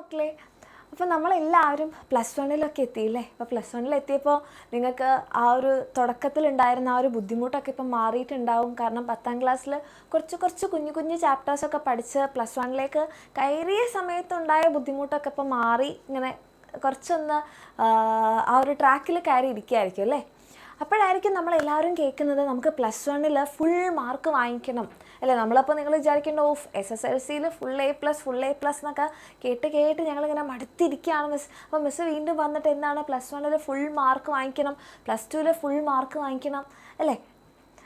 മക്കളെ, അപ്പോൾ നമ്മളെല്ലാവരും പ്ലസ് വണ്ണിലൊക്കെ എത്തിയില്ലേ? അപ്പോൾ പ്ലസ് വണ്ണിലെത്തിയപ്പോൾ നിങ്ങൾക്ക് ആ ഒരു തുടക്കത്തിലുണ്ടായിരുന്ന ആ ഒരു ബുദ്ധിമുട്ടൊക്കെ ഇപ്പം മാറിയിട്ടുണ്ടാവും. കാരണം 10ാം ക്ലാസ്സിൽ കുറച്ച് കുഞ്ഞു കുഞ്ഞു ചാപ്റ്റേഴ്സൊക്കെ പഠിച്ച് പ്ലസ് വണ്ണിലേക്ക് കയറിയ സമയത്തുണ്ടായ ബുദ്ധിമുട്ടൊക്കെ ഇപ്പം മാറി ഇങ്ങനെ കുറച്ചൊന്ന് ആ ഒരു ട്രാക്കിൽ കയറി ഇരിക്കുകയായിരിക്കും അല്ലേ? അപ്പോഴായിരിക്കും നമ്മളെല്ലാവരും കേൾക്കുന്നത് നമുക്ക് പ്ലസ് വണ്ണിൽ ഫുൾ മാർക്ക് വാങ്ങിക്കണം അല്ലേ? നമ്മളപ്പോൾ നിങ്ങൾ വിചാരിക്കേണ്ട SSLCയിൽ ഫുൾ A+ എന്നൊക്കെ കേട്ട് ഞങ്ങളിങ്ങനെ മടുത്തിരിക്കുകയാണ് മിസ്. അപ്പോൾ മിസ് വീണ്ടും വന്നിട്ട് എന്താണ് പ്ലസ് വണ്ണിൽ ഫുൾ മാർക്ക് വാങ്ങിക്കണം, പ്ലസ് ടുവിൽ ഫുൾ മാർക്ക് വാങ്ങിക്കണം അല്ലേ?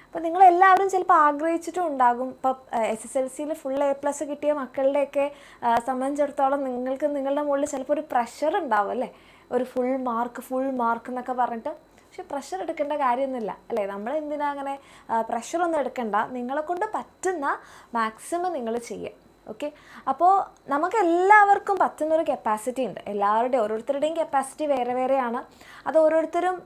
അപ്പോൾ നിങ്ങളെല്ലാവരും ചിലപ്പോൾ ആഗ്രഹിച്ചിട്ടും ഉണ്ടാകും. ഇപ്പോൾ SSLCയിൽ ഫുൾ A+ കിട്ടിയ മക്കളുടെയൊക്കെ സംബന്ധിച്ചിടത്തോളം നിങ്ങൾക്ക് നിങ്ങളുടെ മുകളിൽ ചിലപ്പോൾ ഒരു പ്രഷർ ഉണ്ടാവും അല്ലേ? ഒരു ഫുൾ മാർക്ക് എന്നൊക്കെ പറഞ്ഞിട്ട്. പക്ഷെ പ്രഷർ എടുക്കേണ്ട കാര്യമൊന്നുമില്ല അല്ലേ? നമ്മൾ എന്തിനാ അങ്ങനെ പ്രഷറൊന്നും എടുക്കണ്ട. നിങ്ങളെക്കൊണ്ട് പറ്റുന്ന മാക്സിമം നിങ്ങൾ ചെയ്യുക. ഓക്കെ, അപ്പോൾ നമുക്കെല്ലാവർക്കും പറ്റുന്നൊരു കപ്പാസിറ്റി ഉണ്ട്. ഓരോരുത്തരുടെയും കപ്പാസിറ്റി വേറെ വേറെയാണ്. അത് ഓരോരുത്തരും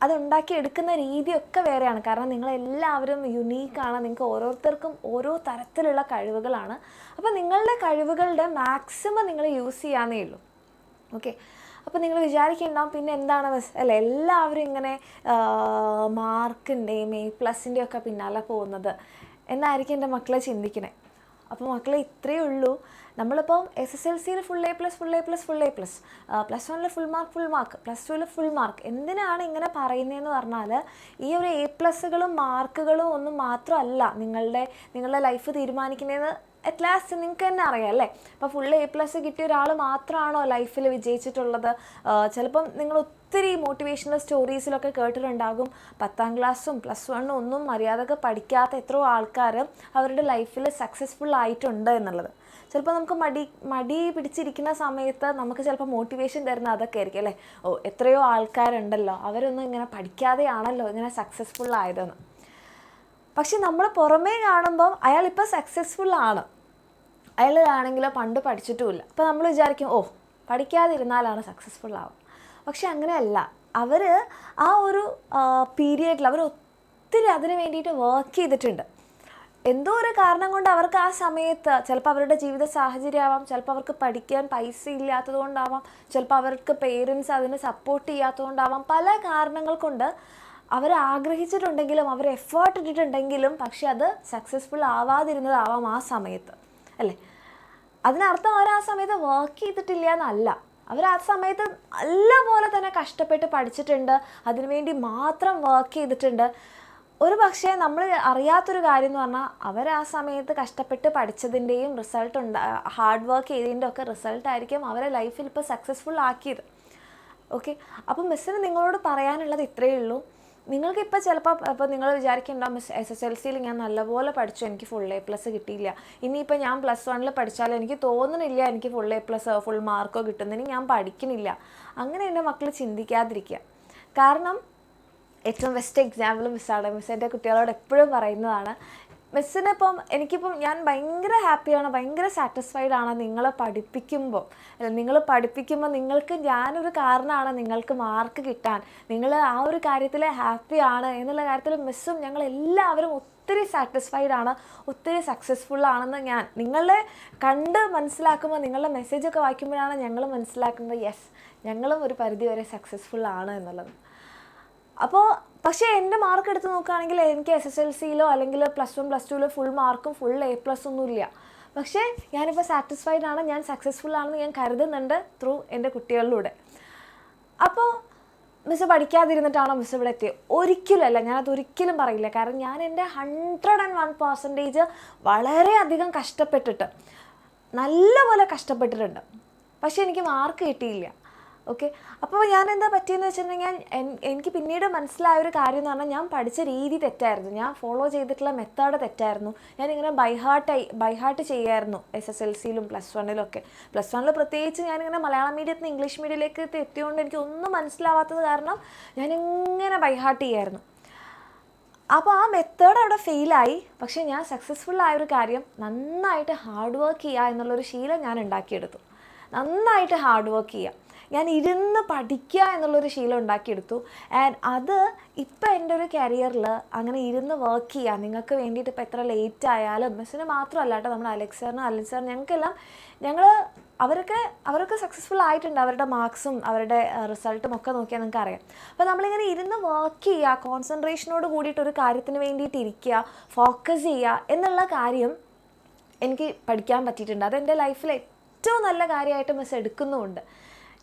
അതുണ്ടാക്കി എടുക്കുന്ന രീതിയൊക്കെ വേറെയാണ്. കാരണം നിങ്ങളെല്ലാവരും യുണീക്കാണ്. നിങ്ങൾക്ക് ഓരോരുത്തർക്കും ഓരോ തരത്തിലുള്ള കഴിവുകളാണ്. അപ്പോൾ നിങ്ങളുടെ കഴിവുകളുടെ മാക്സിമം നിങ്ങൾ യൂസ് ചെയ്യാന്നേ ഉള്ളൂ. ഓക്കെ, അപ്പോൾ നിങ്ങൾ വിചാരിക്കുന്നുണ്ടാവും പിന്നെ എന്താണ് ബസ് അല്ലേ എല്ലാവരും ഇങ്ങനെ മാർക്കിൻ്റെയും A+ൻ്റെയും ഒക്കെ പിന്നാലെ പോകുന്നത് എന്നായിരിക്കും എൻ്റെ മക്കളെ ചിന്തിക്കണേ. അപ്പോൾ മക്കളെ ഇത്രയേ ഉള്ളൂ. നമ്മളിപ്പോൾ SSLCയിൽ ഫുൾ A+, പ്ലസ് വണ്ണിൽ ഫുൾ മാർക്ക്, പ്ലസ് ടുവിൽ ഫുൾ മാർക്ക്. എന്തിനാണ് ഇങ്ങനെ പറയുന്നതെന്ന് പറഞ്ഞാൽ ഈ ഒരു A+കളും മാർക്കുകളും ഒന്നും മാത്രമല്ല നിങ്ങളുടെ ലൈഫ് തീരുമാനിക്കുന്നതെന്ന് അറ്റ് ലാസ്റ്റ് നിങ്ങൾക്ക് തന്നെ അറിയാം അല്ലേ? ഇപ്പോൾ ഫുൾ A+ കിട്ടിയ ഒരാൾ മാത്രമാണോ ലൈഫിൽ വിജയിച്ചിട്ടുള്ളത്? ചിലപ്പം നിങ്ങൾ ഒത്തിരി മോട്ടിവേഷണൽ സ്റ്റോറീസിലൊക്കെ കേട്ടിട്ടുണ്ടാകും 10ാം ക്ലാസ്സും പ്ലസ് വണ്ണും ഒന്നും മര്യാദക്ക് പഠിക്കാത്ത എത്രയോ ആൾക്കാർ അവരുടെ ലൈഫിൽ സക്സസ്ഫുൾ ആയിട്ടുണ്ട് എന്നുള്ളത്. ചിലപ്പോൾ നമുക്ക് മടി പിടിച്ചിരിക്കുന്ന സമയത്ത് നമുക്ക് ചിലപ്പോൾ മോട്ടിവേഷൻ തരുന്ന അതൊക്കെ ആയിരിക്കും അല്ലേ? എത്രയോ ആൾക്കാരുണ്ടല്ലോ, അവരൊന്നും ഇങ്ങനെ പഠിക്കാതെയാണല്ലോ ഇങ്ങനെ സക്സസ്ഫുൾ ആയതെന്ന്. പക്ഷെ നമ്മൾ പുറമേ കാണുമ്പം അയാളിപ്പോൾ സക്സസ്ഫുൾ ആണ്, അയാളാണെങ്കിലോ പണ്ട് പഠിച്ചിട്ടുമില്ല. അപ്പോൾ നമ്മൾ വിചാരിക്കും പഠിക്കാതിരുന്നാലാണ് സക്സസ്ഫുൾ ആവുക. പക്ഷെ അങ്ങനെയല്ല. അവർ ആ ഒരു പീരിയഡിൽ അവർ ഒത്തിരി അതിന് വേണ്ടിയിട്ട് വർക്ക് ചെയ്തിട്ടുണ്ട്. എന്തോ ഒരു കാരണം കൊണ്ട് അവർക്ക് ആ സമയത്ത് ചിലപ്പോൾ അവരുടെ ജീവിത സാഹചര്യമാവാം, ചിലപ്പോൾ അവർക്ക് പഠിക്കാൻ പൈസ ഇല്ലാത്തത് കൊണ്ടാവാം, ചിലപ്പോൾ അവർക്ക് പേരൻസ് അതിന് സപ്പോർട്ട് ചെയ്യാത്തതുകൊണ്ടാവാം, പല കാരണങ്ങൾ കൊണ്ട് അവർ ആഗ്രഹിച്ചിട്ടുണ്ടെങ്കിലും അവർ എഫേർട്ട് ഇട്ടിട്ടുണ്ടെങ്കിലും പക്ഷെ അത് സക്സസ്ഫുൾ ആവാതിരുന്നതാവാം ആ സമയത്ത് അല്ലേ? അതിനർത്ഥം അവർ ആ സമയത്ത് വർക്ക് ചെയ്തിട്ടില്ല എന്നല്ല. അവർ ആ സമയത്ത് നല്ല പോലെ തന്നെ കഷ്ടപ്പെട്ട് പഠിച്ചിട്ടുണ്ട്, അതിനുവേണ്ടി മാത്രം വർക്ക് ചെയ്തിട്ടുണ്ട്. ഒരു പക്ഷേ നമ്മൾ അറിയാത്തൊരു കാര്യം എന്ന് പറഞ്ഞാൽ അവർ ആ സമയത്ത് കഷ്ടപ്പെട്ട് പഠിച്ചതിൻ്റെയും ഹാർഡ് വർക്ക് ചെയ്തതിൻ്റെ ഒക്കെ റിസൾട്ടായിരിക്കും അവരെ ലൈഫിൽ ഇപ്പോൾ സക്സസ്ഫുൾ ആക്കിയത്. ഓക്കെ, അപ്പം മിസ്സിന് നിങ്ങളോട് പറയാനുള്ളത് ഇത്രയേ ഉള്ളൂ. നിങ്ങൾക്കിപ്പോൾ ചിലപ്പോൾ നിങ്ങൾ വിചാരിക്കുന്നുണ്ടാവും SSLCയിൽ ഞാൻ നല്ലപോലെ പഠിച്ചു, എനിക്ക് ഫുൾ A+ കിട്ടിയില്ല, ഇനിയിപ്പോൾ ഞാൻ പ്ലസ് വണ്ണിൽ പഠിച്ചാലും എനിക്ക് തോന്നുന്നില്ല എനിക്ക് ഫുൾ A+ ഫുൾ മാർക്കോ കിട്ടുന്നതിന് ഞാൻ പഠിക്കുന്നില്ല. അങ്ങനെ എൻ്റെ മക്കൾ ചിന്തിക്കാതിരിക്കുക. കാരണം ഏറ്റവും ബെസ്റ്റ് എക്സാമ്പിൾ മിസ്സാണ്. മിസ് എൻ്റെ കുട്ടികളോട് എപ്പോഴും പറയുന്നതാണ്. എനിക്കിപ്പം ഞാൻ ഭയങ്കര ഹാപ്പിയാണ്, ഭയങ്കര സാറ്റിസ്ഫൈഡ് ആണ് നിങ്ങളെ പഠിപ്പിക്കുമ്പോൾ. നിങ്ങൾക്ക് ഞാനൊരു കാരണമാണ് നിങ്ങൾക്ക് മാർക്ക് കിട്ടാൻ, നിങ്ങൾ ആ ഒരു കാര്യത്തിൽ ഹാപ്പിയാണ് എന്നുള്ള കാര്യത്തിൽ മിസ്സും ഞങ്ങളെല്ലാവരും ഒത്തിരി സാറ്റിസ്ഫൈഡ് ആണ്, ഒത്തിരി സക്സസ്ഫുൾ ആണെന്ന് നിങ്ങളെ കണ്ട് മനസ്സിലാക്കുമ്പോൾ, നിങ്ങളുടെ മെസ്സേജൊക്കെ വായിക്കുമ്പോഴാണ് ഞങ്ങൾ മനസ്സിലാക്കുന്നത് യെസ് ഞങ്ങളും ഒരു പരിധിവരെ സക്സസ്ഫുൾ ആണ് എന്നുള്ളത്. അപ്പോൾ പക്ഷേ എൻ്റെ മാർക്ക് എടുത്ത് നോക്കുകയാണെങ്കിൽ എനിക്ക് SSLCയിലോ അല്ലെങ്കിൽ പ്ലസ് വൺ പ്ലസ് ടുവിലോ ഫുൾ മാർക്കും ഫുൾ A+ ഒന്നുമില്ല. പക്ഷേ ഞാനിപ്പോൾ സാറ്റിസ്ഫൈഡ് ആണ്, ഞാൻ സക്സസ്ഫുൾ ആണെന്ന് ഞാൻ കരുതുന്നുണ്ട് ത്രൂ എൻ്റെ കുട്ടികളിലൂടെ. അപ്പോൾ മിസ് പഠിക്കാതിരുന്നിട്ടാണോ മിസ് ഇവിടെ എത്തിയത്? ഒരിക്കലുമല്ല, ഞാനതൊരിക്കലും പറയില്ല. കാരണം ഞാൻ എൻ്റെ 101% വളരെയധികം കഷ്ടപ്പെട്ടിട്ട് നല്ലപോലെ കഷ്ടപ്പെട്ടിട്ടുണ്ട്, പക്ഷേ എനിക്ക് മാർക്ക് കിട്ടിയില്ല. ഓക്കെ, അപ്പോൾ ഞാൻ എന്താ പറ്റിയെന്ന് വെച്ചിട്ടുണ്ടെങ്കിൽ എനിക്ക് പിന്നീട് മനസ്സിലായ ഒരു കാര്യം എന്ന് പറഞ്ഞാൽ ഞാൻ പഠിച്ച രീതി തെറ്റായിരുന്നു, ഞാൻ ഫോളോ ചെയ്തിട്ടുള്ള മെത്തേഡ് തെറ്റായിരുന്നു. ഞാനിങ്ങനെ ബൈഹാർട്ട് ചെയ്യായിരുന്നു SSLCയിലും പ്ലസ് വണ്ണിലൊക്കെ. പ്ലസ് വണ്ണിൽ പ്രത്യേകിച്ച് ഞാനിങ്ങനെ മലയാളം മീഡിയത്തിൽ നിന്ന് ഇംഗ്ലീഷ് മീഡിയത്തിലേക്ക് എത്തിയതുകൊണ്ട് എനിക്ക് ഒന്നും മനസ്സിലാവാത്തത് കാരണം ഞാനിങ്ങനെ ബൈഹാർട്ട് ചെയ്യായിരുന്നു. അപ്പോൾ ആ മെത്തേഡ് അവിടെ ഫെയിലായി. പക്ഷേ ഞാൻ സക്സസ്ഫുൾ ആയൊരു കാര്യം നന്നായിട്ട് ഹാർഡ് വർക്ക് ചെയ്യുക എന്നുള്ളൊരു ശീലം ഞാൻ ഉണ്ടാക്കിയെടുത്തു. നന്നായിട്ട് ഹാർഡ് വർക്ക് ചെയ്യുക. ഞാൻ ഇരുന്ന് പഠിക്കുക എന്നുള്ളൊരു ശീലം ഉണ്ടാക്കിയെടുത്തു. ആൻഡ് അത് ഇപ്പം എൻ്റെ ഒരു കരിയറിൽ അങ്ങനെ ഇരുന്ന് വർക്ക് ചെയ്യുക, നിങ്ങൾക്ക് വേണ്ടിയിട്ട് ഇപ്പോൾ എത്ര ലേറ്റ് ആയാലും, മിസ്സിന് മാത്രമല്ല കേട്ടോ, നമ്മുടെ അലക്സ് സാറിന് ഞങ്ങൾക്കെല്ലാം അവരൊക്കെ സക്സസ്ഫുൾ ആയിട്ടുണ്ട്. അവരുടെ മാർക്സും അവരുടെ റിസൾട്ടും ഒക്കെ നോക്കിയാൽ നിങ്ങൾക്ക് അറിയാം. അപ്പോൾ നമ്മളിങ്ങനെ ഇരുന്ന് വർക്ക് ചെയ്യുക, കോൺസെൻട്രേഷനോട് കൂടിയിട്ട് ഒരു കാര്യത്തിന് വേണ്ടിയിട്ട് ഇരിക്കുക, ഫോക്കസ് ചെയ്യുക എന്നുള്ള കാര്യം എനിക്ക് പഠിക്കാൻ പറ്റിയിട്ടുണ്ട്. അതെൻ്റെ ലൈഫിൽ ഏറ്റവും നല്ല കാര്യമായിട്ട് മിസ് എടുക്കുന്നുമുണ്ട്.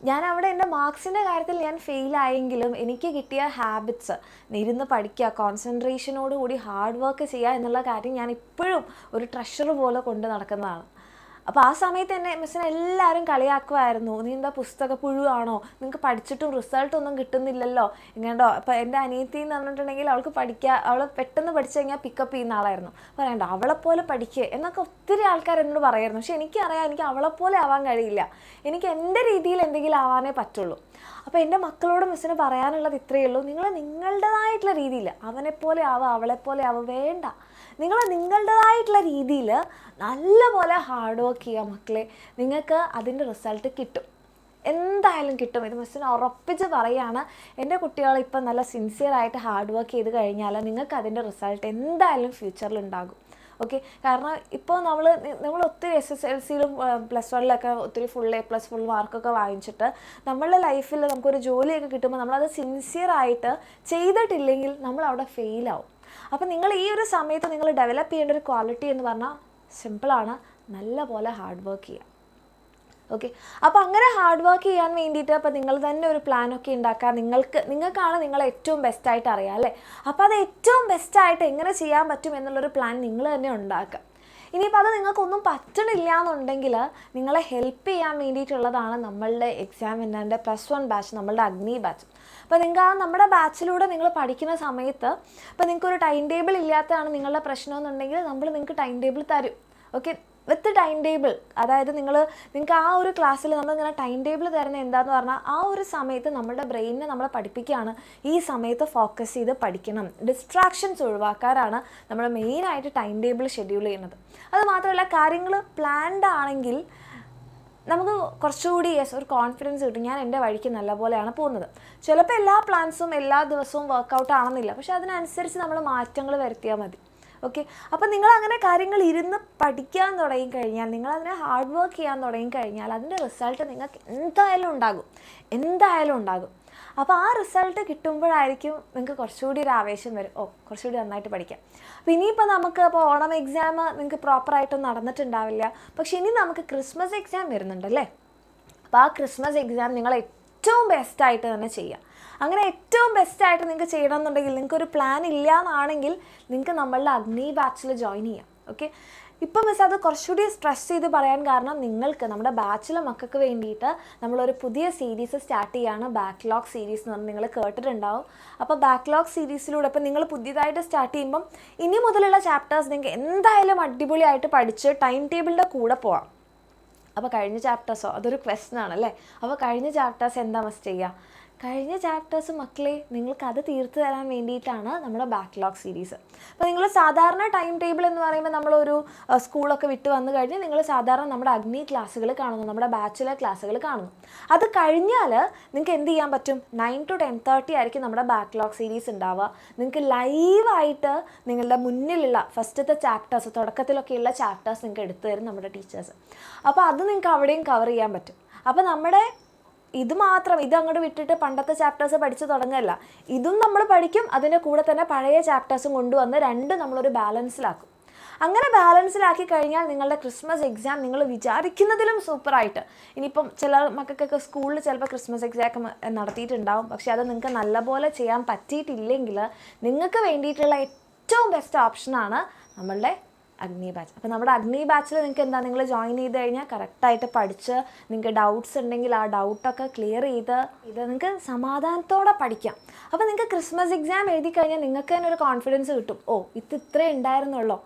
ഞാൻ അവിടെ എൻ്റെ മാർക്സിൻ്റെ കാര്യത്തിൽ ഞാൻ ഫെയിലായെങ്കിലും എനിക്ക് കിട്ടിയ ഹാബിറ്റ്സ്, ഇരുന്ന് പഠിക്കുക, കോൺസെൻട്രേഷനോട് കൂടി ഹാർഡ് വർക്ക് ചെയ്യുക എന്നുള്ള കാര്യം ഞാൻ ഇപ്പോഴും ഒരു ട്രഷർ പോലെ കൊണ്ട് നടക്കുന്നതാണ്. അപ്പോൾ ആ സമയത്ത് എന്നെ മിസ്സിനെ എല്ലാവരും കളിയാക്കുമായിരുന്നു, നീ എന്താ പുസ്തക പുഴുവാണോ, നിങ്ങൾക്ക് പഠിച്ചിട്ടും റിസൾട്ടൊന്നും കിട്ടുന്നില്ലല്ലോ ഇങ്ങനെയോ. അപ്പോൾ എൻ്റെ അനിയത്തി എന്ന് പറഞ്ഞിട്ടുണ്ടെങ്കിൽ അവൾ പെട്ടെന്ന് പഠിച്ചു കഴിഞ്ഞാൽ പിക്കപ്പ് ചെയ്യുന്ന ആളായിരുന്നു. പറയണ്ട അവളെപ്പോലെ പഠിക്കുക എന്നൊക്കെ ഒത്തിരി ആൾക്കാർ എന്നോട് പറയായിരുന്നു. പക്ഷെ എനിക്കറിയാം എനിക്ക് അവളെപ്പോലെ ആവാൻ കഴിയില്ല, എനിക്ക് എൻ്റെ രീതിയിൽ എന്തെങ്കിലും ആവാനേ പറ്റുള്ളൂ. അപ്പോൾ എൻ്റെ മക്കളോട് മിസ്സിന് പറയാനുള്ളത് ഇത്രയേ ഉള്ളൂ, നിങ്ങൾ നിങ്ങളുടേതായിട്ടുള്ള രീതിയിൽ അവനെപ്പോലെ ആവുക, അവളെപ്പോലെ ആവുക വേണ്ട. നിങ്ങൾ നിങ്ങളുടേതായിട്ടുള്ള രീതിയിൽ നല്ലപോലെ ഹാർഡ് വർക്ക് ചെയ്യുക മക്കളെ, നിങ്ങൾക്ക് അതിൻ്റെ റിസൾട്ട് കിട്ടും, എന്തായാലും കിട്ടും. ഇത് മിസ്സിന് ഉറപ്പിച്ച് പറയുകയാണ്. എൻ്റെ കുട്ടികൾ ഇപ്പം നല്ല സിൻസിയറായിട്ട് ഹാർഡ് വർക്ക് ചെയ്ത് കഴിഞ്ഞാൽ നിങ്ങൾക്ക് അതിൻ്റെ റിസൾട്ട് എന്തായാലും ഫ്യൂച്ചറിൽ ഉണ്ടാകും. ഓക്കെ, കാരണം ഇപ്പോൾ നമ്മൾ ഒത്തിരി SSLCയിലും +1 ഒത്തിരി ഫുൾ A+, ഫുൾ മാർക്കൊക്കെ വാങ്ങിച്ചിട്ട് നമ്മളുടെ ലൈഫിൽ നമുക്കൊരു ജോലിയൊക്കെ കിട്ടുമ്പോൾ നമ്മളത് സിൻസിയറായിട്ട് ചെയ്തിട്ടില്ലെങ്കിൽ നമ്മളവിടെ ഫെയിലാവും. അപ്പോൾ നിങ്ങൾ ഈ ഒരു സമയത്ത് നിങ്ങൾ ഡെവലപ്പ് ചെയ്യേണ്ട ഒരു ക്വാളിറ്റി എന്ന് പറഞ്ഞാൽ സിമ്പിളാണ്, നല്ല പോലെ ഹാർഡ് വർക്ക് ചെയ്യുക. ഓക്കെ, അപ്പോൾ അങ്ങനെ ഹാർഡ് വർക്ക് ചെയ്യാൻ വേണ്ടിയിട്ട് അപ്പോൾ നിങ്ങൾ തന്നെ ഒരു പ്ലാനൊക്കെ ഉണ്ടാക്കുക. നിങ്ങൾക്കാണ് നിങ്ങളെ ഏറ്റവും ബെസ്റ്റായിട്ട് അറിയാം അല്ലേ. അപ്പോൾ അത് ഏറ്റവും ബെസ്റ്റായിട്ട് എങ്ങനെ ചെയ്യാൻ പറ്റും എന്നുള്ളൊരു പ്ലാൻ നിങ്ങൾ തന്നെ ഉണ്ടാക്കുക. ഇനിയിപ്പോൾ അത് നിങ്ങൾക്കൊന്നും പറ്റണില്ല എന്നുണ്ടെങ്കിൽ നിങ്ങളെ ഹെൽപ്പ് ചെയ്യാൻ വേണ്ടിയിട്ടുള്ളതാണ് നമ്മളുടെ എക്സാം വിന്നറിൻ്റെ +1 ബാച്ച്, നമ്മളുടെ അഗ്നി ബാച്ച്. അപ്പോൾ നിങ്ങൾക്ക് നമ്മുടെ ബാച്ചിലൂടെ നിങ്ങൾ പഠിക്കുന്ന സമയത്ത് ഇപ്പോൾ നിങ്ങൾക്കൊരു ടൈം ടേബിൾ ഇല്ലാത്തതാണ് നിങ്ങളുടെ പ്രശ്നം എന്നുണ്ടെങ്കിൽ നമ്മൾ നിങ്ങൾക്ക് ടൈം ടേബിൾ തരും. Okay, with time table. അതായത് നിങ്ങൾക്ക് ആ ഒരു ക്ലാസ്സിൽ നമ്മളിങ്ങനെ ടൈം ടേബിൾ തരുന്നത് എന്താന്ന് പറഞ്ഞാൽ ആ ഒരു സമയത്ത് നമ്മുടെ ബ്രെയിനിനെ നമ്മളെ പഠിപ്പിക്കുകയാണ്, ഈ സമയത്ത് ഫോക്കസ് ചെയ്ത് പഠിക്കണം, ഡിസ്ട്രാക്ഷൻസ് ഒഴിവാക്കാനാണ് നമ്മൾ മെയിനായിട്ട് ടൈം ടേബിൾ ഷെഡ്യൂൾ ചെയ്യുന്നത്. അത് മാത്രമല്ല, കാര്യങ്ങൾ പ്ലാൻഡ് ആണെങ്കിൽ നമുക്ക് കുറച്ചുകൂടി ഒരു കോൺഫിഡൻസ് കിട്ടും, ഞാൻ എൻ്റെ വഴിക്ക് നല്ലപോലെയാണ് പോകുന്നത്. ചിലപ്പോൾ എല്ലാ പ്ലാൻസും എല്ലാ ദിവസവും വർക്കൗട്ട് ആണെന്നില്ല, പക്ഷെ അതിനനുസരിച്ച് നമ്മൾ മാറ്റങ്ങൾ വരുത്തിയാൽ മതി. ഓക്കെ, അപ്പോൾ നിങ്ങളങ്ങനെ കാര്യങ്ങൾ ഇരുന്ന് പഠിക്കാൻ തുടങ്ങിക്കഴിഞ്ഞാൽ, നിങ്ങളതിനെ ഹാർഡ് വർക്ക് ചെയ്യാൻ തുടങ്ങിക്കഴിഞ്ഞാൽ അതിൻ്റെ റിസൾട്ട് നിങ്ങൾക്ക് എന്തായാലും ഉണ്ടാകും. അപ്പോൾ ആ റിസൾട്ട് കിട്ടുമ്പോഴായിരിക്കും നിങ്ങൾക്ക് കുറച്ചുകൂടി ഒരു ആവേശം വരും, കുറച്ചുകൂടി നന്നായിട്ട് പഠിക്കാം. അപ്പോൾ ഇനിയിപ്പോൾ നമുക്ക് ഓണം എക്സാം നിങ്ങൾക്ക് പ്രോപ്പറായിട്ടൊന്നും നടന്നിട്ടുണ്ടാവില്ല, പക്ഷെ ഇനി നമുക്ക് ക്രിസ്മസ് എക്സാം വരുന്നുണ്ടല്ലേ. അപ്പോൾ ആ ക്രിസ്മസ് എക്സാം നിങ്ങൾ ഏറ്റവും ബെസ്റ്റായിട്ട് തന്നെ ചെയ്യുക. അങ്ങനെ ഏറ്റവും ബെസ്റ്റായിട്ട് നിങ്ങൾക്ക് ചെയ്യണമെന്നുണ്ടെങ്കിൽ, നിങ്ങൾക്കൊരു പ്ലാൻ ഇല്ല എന്നാണെങ്കിൽ നിങ്ങൾക്ക് നമ്മളുടെ അഗ്നി ബാച്ചിൽ ജോയിൻ ചെയ്യാം. ഓക്കെ, ഇപ്പം മിസ് അത് കുറച്ചുകൂടി സ്ട്രെസ് ചെയ്ത് പറയാൻ കാരണം, നിങ്ങൾക്ക് നമ്മുടെ ബാച്ചിലെ മക്കൾക്ക് വേണ്ടിയിട്ട് നമ്മളൊരു പുതിയ സീരീസ് സ്റ്റാർട്ട് ചെയ്യുകയാണ്, ബാക്ക്ലോഗ് സീരീസ് എന്ന് പറഞ്ഞാൽ നിങ്ങൾ കേട്ടിട്ടുണ്ടാവും. അപ്പോൾ ബാക്ക്ലോഗ് സീരീസിലൂടെ ഇപ്പോൾ നിങ്ങൾ പുതിയതായിട്ട് സ്റ്റാർട്ട് ചെയ്യുമ്പം ഇനി മുതലുള്ള ചാപ്റ്റേഴ്സ് നിങ്ങൾക്ക് എന്തായാലും അടിപൊളിയായിട്ട് പഠിച്ച് ടൈം ടേബിളിൻ്റെ കൂടെ പോവാം. അപ്പോൾ കഴിഞ്ഞ ചാപ്റ്റേഴ്സോ, അതൊരു ക്വസ്റ്റൻ ആണല്ലേ. അപ്പോൾ കഴിഞ്ഞ ചാപ്റ്റേഴ്സ് എന്താ മസ്റ്റ് ചെയ്യുക? കഴിഞ്ഞ ചാപ്റ്റേഴ്സ് മക്കളെ നിങ്ങൾക്ക് അത് തീർത്ത് തരാൻ വേണ്ടിയിട്ടാണ് നമ്മുടെ ബാക്ക്ലോഗ് സീരീസ്. അപ്പോൾ നിങ്ങൾ സാധാരണ ടൈം ടേബിൾ എന്ന് പറയുമ്പോൾ നമ്മളൊരു സ്കൂളൊക്കെ വിട്ട് വന്നു കഴിഞ്ഞ് നിങ്ങൾ സാധാരണ നമ്മുടെ അഗ്നി ക്ലാസ്സുകൾ കാണുന്നു, നമ്മുടെ ബാച്ചിലർ ക്ലാസ്സുകൾ കാണുന്നു. അത് കഴിഞ്ഞാൽ നിങ്ങൾക്ക് എന്ത് ചെയ്യാൻ പറ്റും? 9 to 10:30 ആയിരിക്കും നമ്മുടെ ബാക്ക്ലോഗ് സീരീസ് ഉണ്ടാവുക. നിങ്ങൾക്ക് ലൈവായിട്ട് നിങ്ങളുടെ മുന്നിലുള്ള ഫസ്റ്റത്തെ ചാപ്റ്റേഴ്സ്, തുടക്കത്തിലൊക്കെയുള്ള ചാപ്റ്റേഴ്സ് നിങ്ങൾക്ക് എടുത്തു തരും നമ്മുടെ ടീച്ചേഴ്സ്. അപ്പോൾ അത് നിങ്ങൾക്ക് അവിടെയും കവർ ചെയ്യാൻ പറ്റും. അപ്പോൾ നമ്മുടെ ഇത് അങ്ങോട്ട് വിട്ടിട്ട് പണ്ടത്തെ ചാപ്റ്റേഴ്സ് പഠിച്ച് തുടങ്ങുകയല്ല, ഇതും നമ്മൾ പഠിക്കും, അതിൻ്റെ കൂടെ തന്നെ പഴയ ചാപ്റ്റേഴ്സും കൊണ്ടുവന്ന് രണ്ടും നമ്മളൊരു ബാലൻസിലാക്കും. അങ്ങനെ ബാലൻസിലാക്കി കഴിഞ്ഞാൽ നിങ്ങളുടെ ക്രിസ്മസ് എക്സാം നിങ്ങൾ വിചാരിക്കുന്നതിലും സൂപ്പറായിട്ട്, ഇനിയിപ്പം ചില മക്കൾക്കൊക്കെ സ്കൂളിൽ ചിലപ്പോൾ ക്രിസ്മസ് എക്സാം നടത്തിയിട്ടുണ്ടാവും, പക്ഷേ അത് നിങ്ങൾക്ക് നല്ലപോലെ ചെയ്യാൻ പറ്റിയിട്ടില്ലെങ്കിൽ നിങ്ങൾക്ക് വേണ്ടിയിട്ടുള്ള ഏറ്റവും ബെസ്റ്റ് ഓപ്ഷനാണ് നമ്മളുടെ അഗ്നി ബാച്ച്. അപ്പോൾ നമ്മുടെ അഗ്നി ബാച്ചിൽ നിങ്ങൾക്ക് നിങ്ങൾ ജോയിൻ ചെയ്ത് കഴിഞ്ഞാൽ കറക്റ്റായിട്ട് പഠിച്ച് നിങ്ങൾക്ക് ഡൗട്ട്സ് ഉണ്ടെങ്കിൽ ആ ഡൗട്ടൊക്കെ ക്ലിയർ ചെയ്ത് നിങ്ങൾക്ക് സമാധാനത്തോടെ പഠിക്കാം. അപ്പോൾ നിങ്ങൾക്ക് ക്രിസ്മസ് എക്സാം എഴുതി കഴിഞ്ഞാൽ നിങ്ങൾക്ക് തന്നെ ഒരു കോൺഫിഡൻസ് കിട്ടും, ഇത്രേ ഉണ്ടായിരുന്നുള്ളൂ.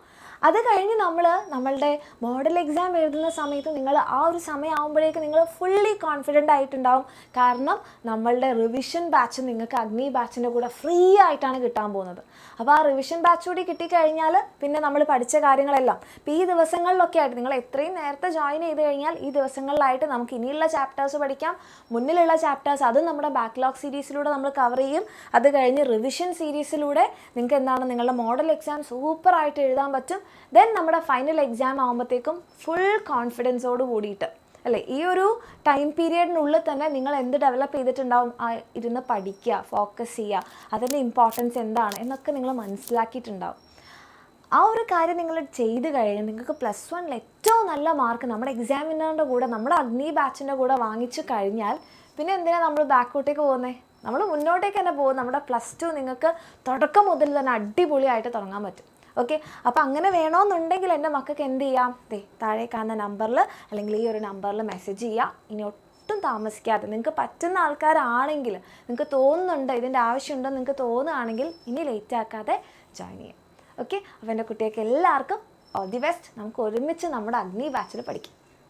അത് കഴിഞ്ഞ് നമ്മളുടെ മോഡൽ എക്സാം എഴുതുന്ന സമയത്ത് നിങ്ങൾ ആ ഒരു സമയമാകുമ്പോഴേക്ക് നിങ്ങൾ ഫുള്ളി കോൺഫിഡൻ്റ് ആയിട്ടുണ്ടാവും. കാരണം നമ്മളുടെ റിവിഷൻ ബാച്ച് നിങ്ങൾക്ക് അഗ്നി ബാച്ചിൻ്റെ കൂടെ ഫ്രീ ആയിട്ടാണ് കിട്ടാൻ പോകുന്നത്. അപ്പോൾ ആ റിവിഷൻ ബാച്ച് കൂടി കിട്ടിക്കഴിഞ്ഞാൽ പിന്നെ നമ്മൾ പഠിച്ച കാര്യങ്ങളെല്ലാം ഇപ്പോൾ ഈ ദിവസങ്ങളിലൊക്കെ ആയിട്ട് നിങ്ങൾ എത്രയും നേരത്തെ ജോയിൻ ചെയ്ത് കഴിഞ്ഞാൽ ഈ ദിവസങ്ങളിലായിട്ട് നമുക്ക് ഇനിയുള്ള ചാപ്റ്റേഴ്സ് പഠിക്കാം. മുന്നിലുള്ള ചാപ്റ്റേഴ്സ് അത് നമ്മുടെ ബാക്ക്ലോഗ് സീരീസിലൂടെ നമ്മൾ കവർ ചെയ്യും. അത് കഴിഞ്ഞ് റിവിഷൻ സീരീസിലൂടെ നിങ്ങൾക്ക് എന്താണ് നിങ്ങളുടെ മോഡൽ എക്സാം സൂപ്പറായിട്ട് എഴുതാൻ പറ്റും. ദെൻ നമ്മുടെ ഫൈനൽ എക്സാം ആകുമ്പോഴത്തേക്കും ഫുൾ കോൺഫിഡൻസോട് കൂടിയിട്ട് അല്ലേ ഈ ഒരു ടൈം പീരിയഡിനുള്ളിൽ തന്നെ നിങ്ങൾ എന്ത് ഡെവലപ്പ് ചെയ്തിട്ടുണ്ടാവും? ഇരുന്ന് പഠിക്കുക, ഫോക്കസ് ചെയ്യുക, അതിൻ്റെ ഇമ്പോർട്ടൻസ് എന്താണ് എന്നൊക്കെ നിങ്ങൾ മനസ്സിലാക്കിയിട്ടുണ്ടാവും. ആ ഒരു കാര്യം നിങ്ങൾ ചെയ്ത് കഴിഞ്ഞാൽ നിങ്ങൾക്ക് +1 ഏറ്റവും നല്ല മാർക്ക് നമ്മുടെ എക്സാമിനറിൻ്റെ കൂടെ നമ്മുടെ അഗ്നി ബാച്ചിൻ്റെ കൂടെ വാങ്ങിച്ചു കഴിഞ്ഞാൽ പിന്നെ എന്തിനാണ് നമ്മൾ ബാക്കോട്ടേക്ക് പോകുന്നത്? നമ്മൾ മുന്നോട്ടേക്ക് തന്നെ പോകും. നമ്മുടെ +2 നിങ്ങൾക്ക് തുടക്കം മുതൽ തന്നെ അടിപൊളിയായിട്ട് തുടങ്ങാൻ പറ്റും. ഓക്കെ, അപ്പോൾ അങ്ങനെ വേണമെന്നുണ്ടെങ്കിൽ എൻ്റെ മക്കൾക്ക് എന്ത് ചെയ്യാം? താഴെ കാണുന്ന നമ്പറിൽ അല്ലെങ്കിൽ ഈ ഒരു നമ്പറിൽ മെസ്സേജ് ചെയ്യുക. ഇനി ഒട്ടും താമസിക്കാതെ നിങ്ങൾക്ക് പറ്റുന്ന ആൾക്കാരാണെങ്കിൽ, നിങ്ങൾക്ക് തോന്നുന്നുണ്ട് ഇതിൻ്റെ ആവശ്യമുണ്ടെന്ന് നിങ്ങൾക്ക് തോന്നുകയാണെങ്കിൽ ഇനി ലേറ്റ് ആക്കാതെ ജോയിൻ ചെയ്യാം. ഓക്കെ, അപ്പോൾ എൻ്റെ കുട്ടികൾക്ക് എല്ലാവർക്കും ഓൾ ദി ബെസ്റ്റ്. നമുക്ക് ഒരുമിച്ച് നമ്മുടെ അഗ്നി ബാച്ചിൽ പഠിക്കാം.